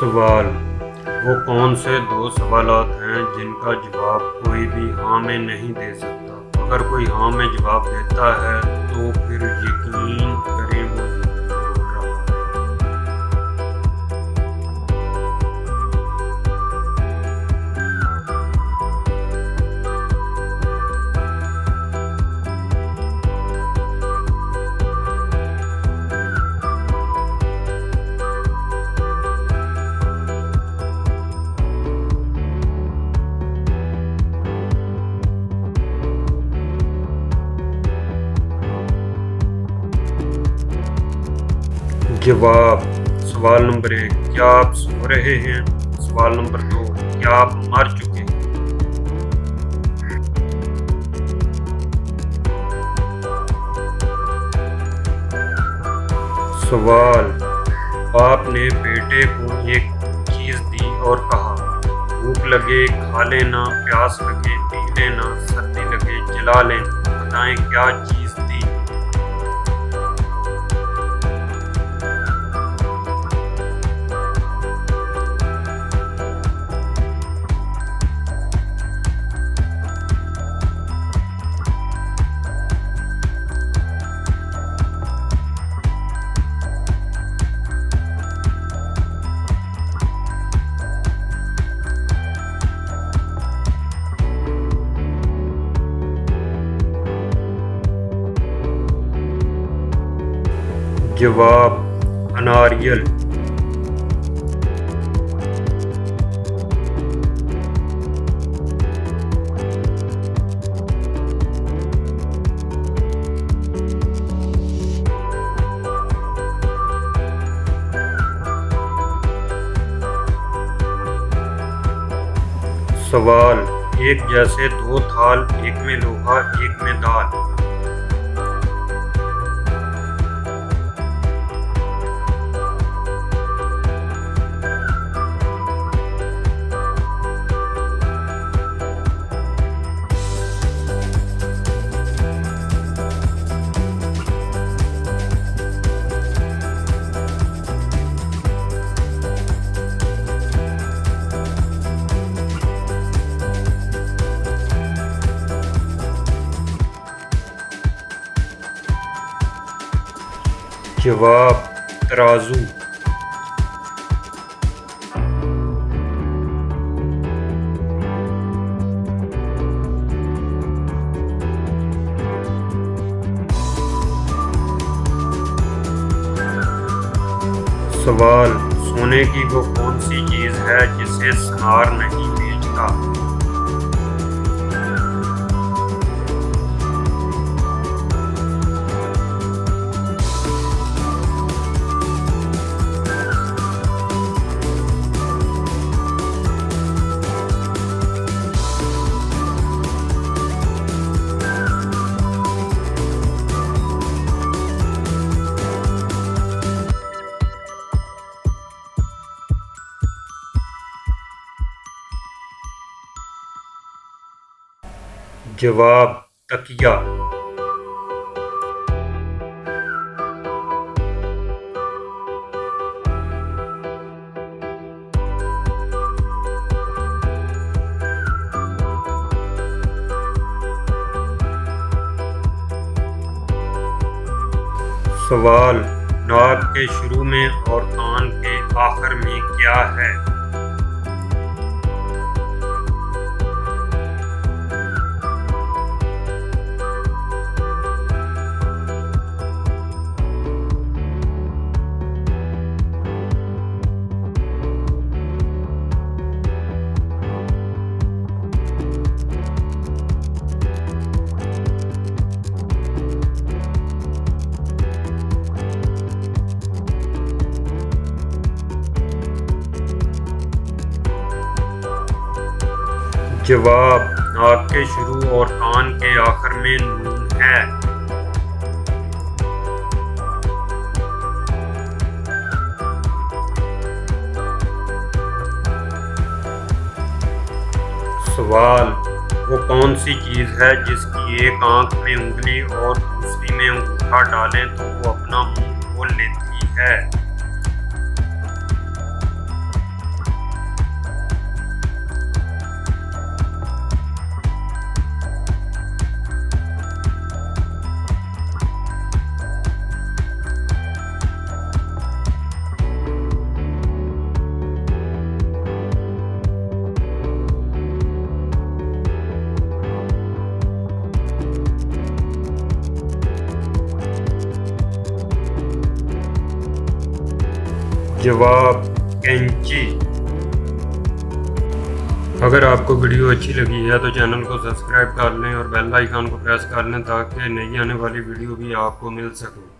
सवाल: वो कौन से दो सवालात हैं जिनका जवाब कोई भी हाँ में नहीं दे सकता? अगर कोई हाँ में जवाब देता है तो फिर यकीन करें वो झूठ बोल रहा है। जवाब: सवाल नंबर 1, क्या आप सो रहे हैं? सवाल नंबर 2, क्या आप मर चुके हैं? सवाल: आपने बेटे को एक चीज दी और कहा, भूख लगे खा लेना, प्यास लगे पी लेना, सर्दी लगे जला लेना। बताएं क्या चीज थी? जवाब: अनारियल। सवाल: एक जैसे दो थाल, एक में लोहा एक में दाल। जवाब: तराजू। सवाल: सोने की वो कौन सी चीज है जिसे सुनार नहीं बेचता? जवाब: तकिया। सवाल: नाक के शुरू में और कान के आखिर में क्या है? जवाब: नाक के शुरू और कान के आखिर में नून है। सवाल: वो कौन सी चीज है जिसकी एक आंख में उंगली और दूसरी में अंगूठा डालें तो वो अपना मुंह खोल लेती है? जवाब कैंची। अगर आपको वीडियो अच्छी लगी है तो चैनल को सब्सक्राइब कर लें और बेल आइकन को प्रेस कर लें ताकि नई आने वाली वीडियो भी आपको मिल सके।